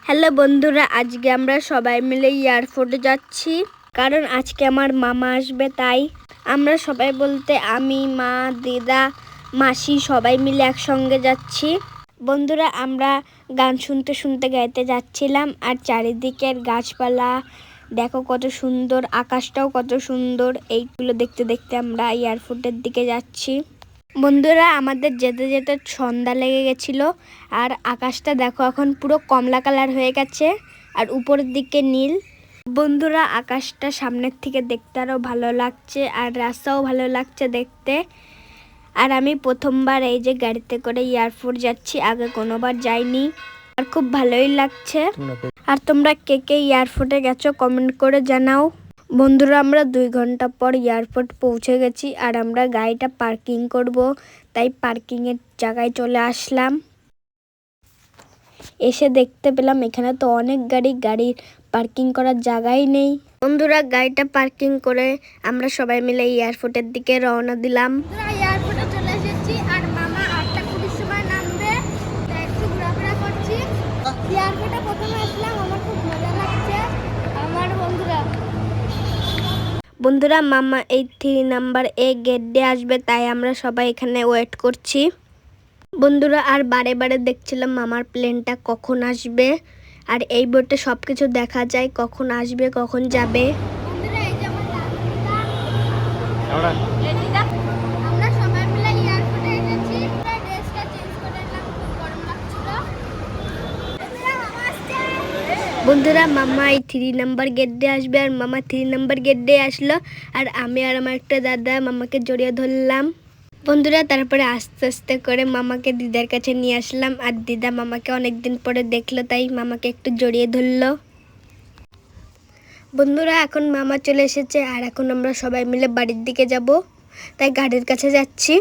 Hello বন্ধুরা, আজকে আমরা সবাই মিলে এয়ারপোর্টে যাচ্ছি, কারণ আজকে আমার মামা আসবে। তাই আমরা সবাই বলতে আমি, মা, দিদা, মাসি সবাই মিলে একসঙ্গে যাচ্ছি। বন্ধুরা, আমরা গান শুনতে শুনতে গাইতে যাচ্ছিলাম, আর চারিদিকের গাছপালা দেখো কত সুন্দর, আকাশটাও কত সুন্দর। এইগুলো দেখতে দেখতে আমরা এয়ারপোর্টের দিকে যাচ্ছি। বন্ধুরা, আমাদের যেতে যেতে সন্ধ্যা লেগে গেছিল, আর আকাশটা দেখো এখন পুরো কমলা কালার হয়ে গেছে, আর উপরের দিকে নীল। বন্ধুরা, আকাশটা সামনের থেকে দেখতে আরও ভালো লাগছে, আর রাস্তাও ভালো লাগছে দেখতে। আর আমি প্রথমবার এই যে গাড়িতে করে এয়ারপোর্ট যাচ্ছি, আগে কোনোবার যাইনি, আর খুব ভালোই লাগছে। আর তোমরা কে কে এয়ারপোর্টে গেছো কমেন্ট করে জানাও। বন্ধুরা, আমরা 2 ঘন্টা পর এয়ারপোর্ট পৌঁছে গেছি, আর আমরা গাড়িটা পার্কিং করব, তাই পার্কিংয়ের জায়গায় চলে আসলাম। এসে দেখতে পেলাম এখানে তো অনেক গাড়ির পার্কিং করার জায়গাই নেই। বন্ধুরা, গাড়িটা পার্কিং করে আমরা সবাই মিলে এয়ারপোর্টের দিকে রওনা দিলাম। এয়ারপোর্টে চলে এসেছি, আর মামা 8:20 সময় নামবে, তাই একটু ঘোরাফেরা করছি। এয়ারপোর্টে প্রথমে আসলাম, আমার খুব মজা লাগছে। আমার বন্ধুরা, মামা এই 3 নাম্বার এ গেট দিয়ে আসবে, তাই আমরা সবাই এখানে ওয়েট করছি। বন্ধুরা, আর বারে বারে দেখছিলাম মামার প্লেনটা কখন আসবে, আর এই বোর্ডে সব কিছু দেখা যায় কখন আসবে কখন যাবে। আমরা সবাই মিলে এয়ারপোর্টে এসেছি, ড্রেসটা চেঞ্জ করে নিলাম, খুব গরম লাগছিল। বন্ধুরা, মামা এই 3 নাম্বার গেট দিয়ে আসবে, আর মামা 3 নাম্বার গেট দিয়ে আসলো, আর আমি আর আমার একটা দাদা মামাকে জড়িয়ে ধরলাম। বন্ধুরা, তারপরে আস্তে আস্তে করে মামাকে দিদার কাছে নিয়ে আসলাম, আর দিদা মামাকে অনেকদিন পরে দেখলো, তাই মামাকে একটু জড়িয়ে ধরলো। বন্ধুরা, এখন মামা চলে এসেছে, আর এখন আমরা সবাই মিলে বাড়ির দিকে যাব, তাই গাড়ির কাছে যাচ্ছি।